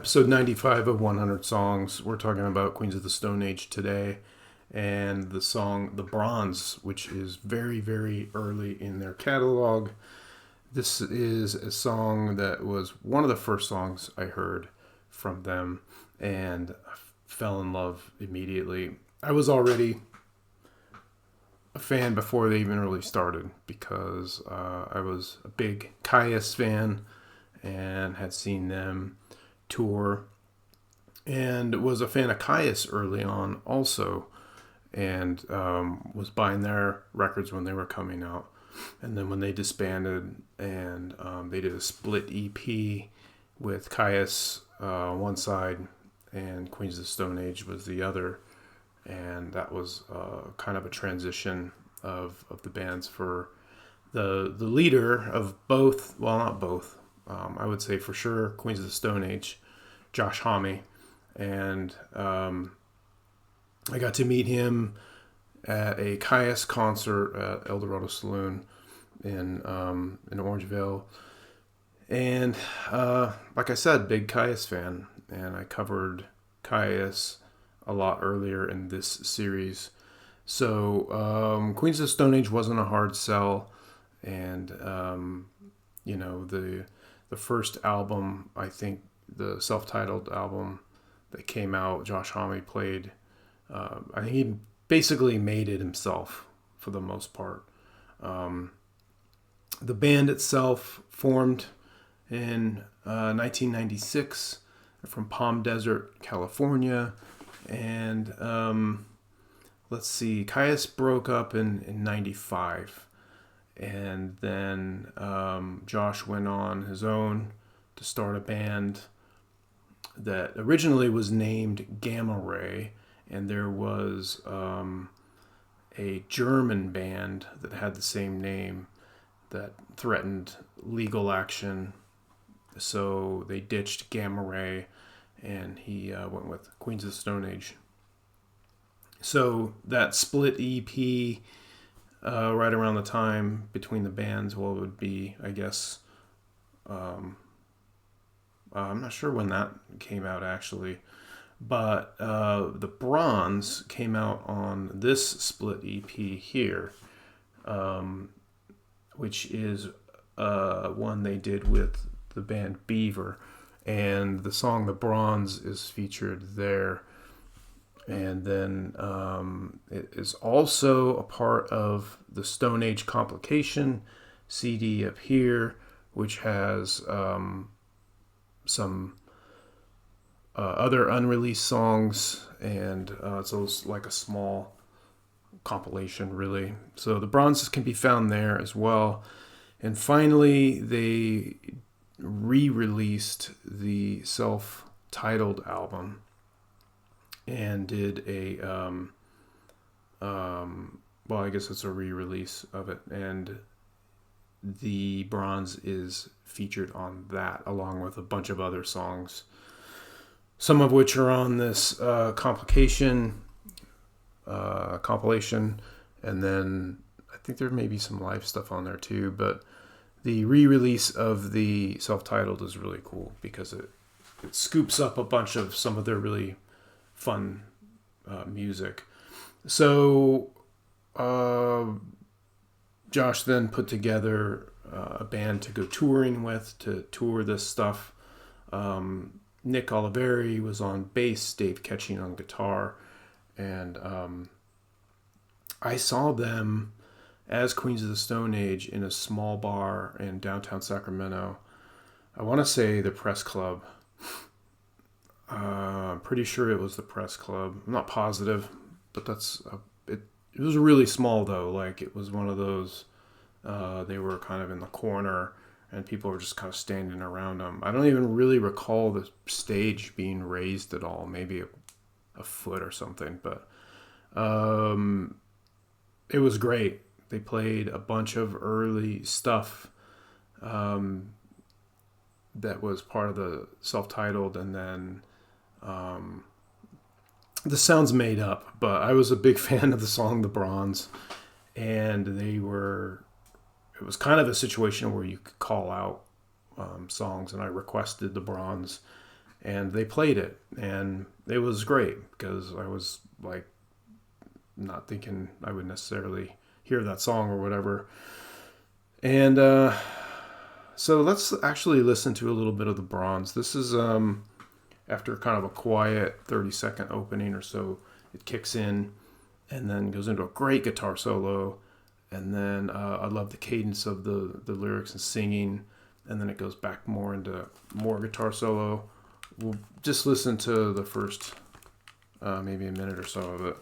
Episode 95 of 100 Songs. We're talking about Queens of the Stone Age today and the song The Bronze, which is very, very early in their catalog. This is a song that was one of the first songs I heard from them and I fell in love immediately. I was already a fan before they even really started because I was a big Caius fan and had seen them tour and was a fan of Caius early on also, and was buying their records when they were coming out. And then when they disbanded and they did a split EP with Caius one side and Queens of the Stone Age was the other, and that was kind of a transition of the bands for the leader of both, well, not both, I would say for sure Queens of the Stone Age, Josh Homme. And I got to meet him at a Caius concert at El Dorado Saloon in Orangevale. And like I said, big Caius fan. And I covered Caius a lot earlier in this series. So Queens of the Stone Age wasn't a hard sell. And, the first album, I think the self-titled album that came out, Josh Homme played, I think he basically made it himself for the most part. The band itself formed in 1996 from Palm Desert, California. And let's see, Caius broke up in 95. And then Josh went on his own to start a band that originally was named Gamma Ray. And there was a German band that had the same name that threatened legal action. So they ditched Gamma Ray and he went with Queens of the Stone Age. So that split EP right around the time between the bands, well, it would be, I guess, I'm not sure when that came out actually, but the Bronze came out on this split EP here, which is one they did with the band Beaver, and the song The Bronze is featured there. And then it is also a part of the Stone Age Complication CD up here, which has some other unreleased songs, and it's like a small compilation, really. So the Bronzes can be found there as well. And finally, they re-released the self-titled album and did a well, I guess it's a re-release of it, and the Bronze is featured on that along with a bunch of other songs, some of which are on this compilation, and then I think there may be some live stuff on there too, but the re-release of the self-titled is really cool because it scoops up a bunch of some of their really fun music. So Josh then put together a band to go touring with, to tour this stuff. Nick Oliveri was on bass, Dave Ketching on guitar, and I saw them as Queens of the Stone Age in a small bar in downtown Sacramento. I want to say the Press Club. I'm pretty sure it was the Press Club. I'm not positive, but it was really small though. Like it was one of those, they were kind of in the corner and people were just kind of standing around them. I don't even really recall the stage being raised at all, maybe a foot or something, but it was great. They played a bunch of early stuff that was part of the self-titled, and then the sound's made up, but I was a big fan of the song The Bronze, and it was kind of a situation where you could call out songs, and I requested The Bronze, and they played it, and it was great because I was like not thinking I would necessarily hear that song or whatever. And so let's actually listen to a little bit of the Bronze. This is after kind of a quiet 30-second opening or so. It kicks in and then goes into a great guitar solo. And then I love the cadence of the lyrics and singing. And then it goes back more into more guitar solo. We'll just listen to the first maybe a minute or so of it.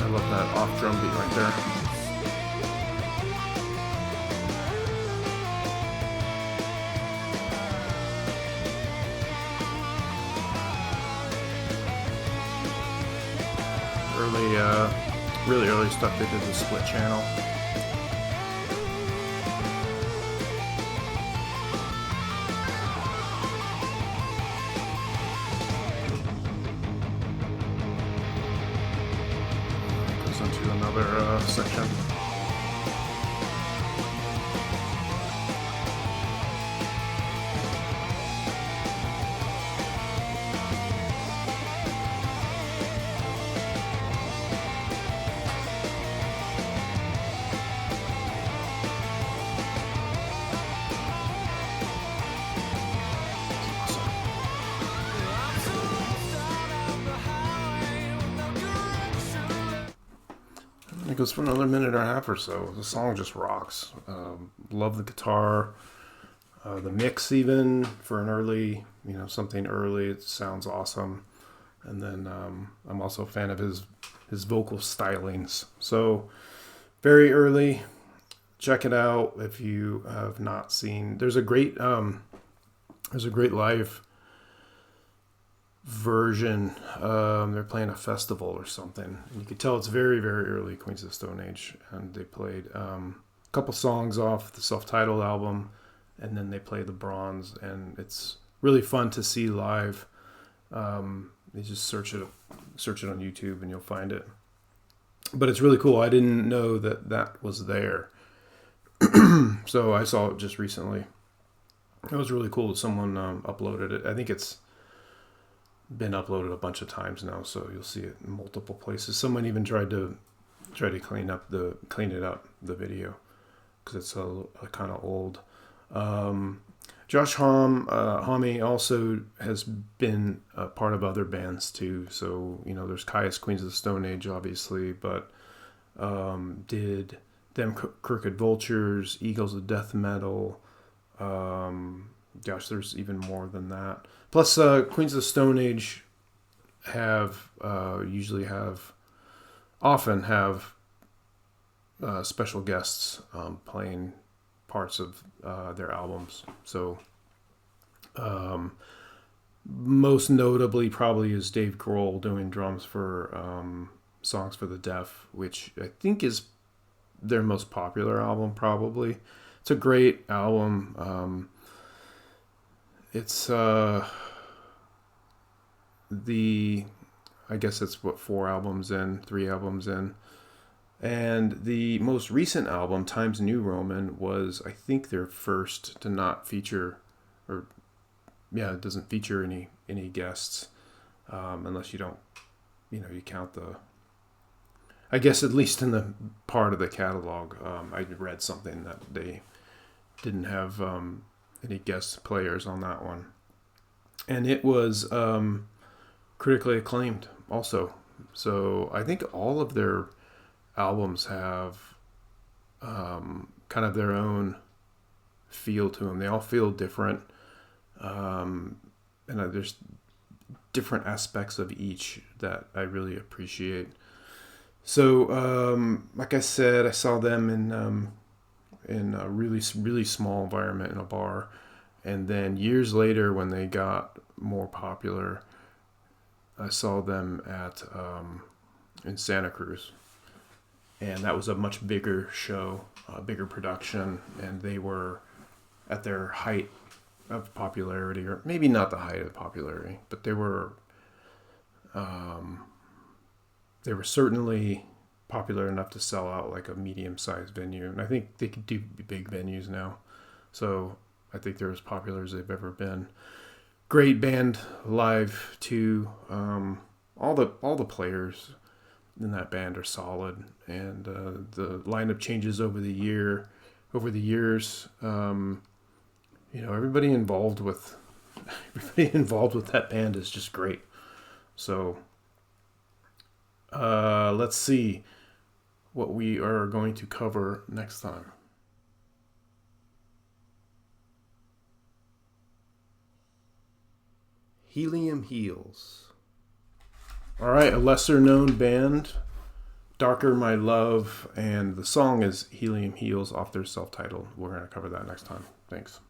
I love that off drum beat right there. Really early stuff. They did the split channel. Goes into another section. It goes for another minute and a half or so. The song just rocks. Love the guitar, the mix even for an early, something early. It sounds awesome. And then I'm also a fan of his vocal stylings. So very early. Check it out if you have not seen. There's a great live version. They're playing a festival or something, and you could tell it's very, very early Queens of the Stone Age, and they played a couple songs off the self-titled album, and then they play the Bronze, and it's really fun to see live. You just search it on YouTube and you'll find it, but it's really cool. I didn't know that was there. So I saw it just recently. It was really cool that someone uploaded it. I think it's been uploaded a bunch of times now, so you'll see it in multiple places. Someone even tried to clean it up the video because it's a kind of old. Josh Homme also has been a part of other bands too. So there's Caius, Queens of the Stone Age, obviously, but did Them Crooked Vultures, Eagles of Death Metal. Gosh, there's even more than that. Plus, Queens of the Stone Age often have special guests playing parts of their albums. So, most notably probably is Dave Grohl doing drums for Songs for the Deaf, which I think is their most popular album, probably. It's a great album. It's I guess it's 3 albums in. And the most recent album, Times New Roman, was, I think, their first to not feature, it doesn't feature any guests, unless you don't, you count I guess at least in the part of the catalog. I read something that they didn't have any guest players on that one. And it was critically acclaimed also. So I think all of their albums have kind of their own feel to them. They all feel different, and there's different aspects of each that I really appreciate. So, like I said, I saw them in a really small environment in a bar, and then years later, when they got more popular, I saw them at in Santa Cruz, and that was a much bigger show, a bigger production, and they were at their height of popularity, or maybe not the height of popularity, but they were certainly popular enough to sell out like a medium-sized venue, and I think they could do big venues now. So I think they're as popular as they've ever been. Great band live too. All the players in that band are solid, and the lineup changes over the years. Everybody involved with that band is just great. So let's see what we are going to cover next time. Helium Heals. All right, a lesser known band, Darker My Love, and the song is Helium Heals off their self-titled. We're going to cover that next time. Thanks.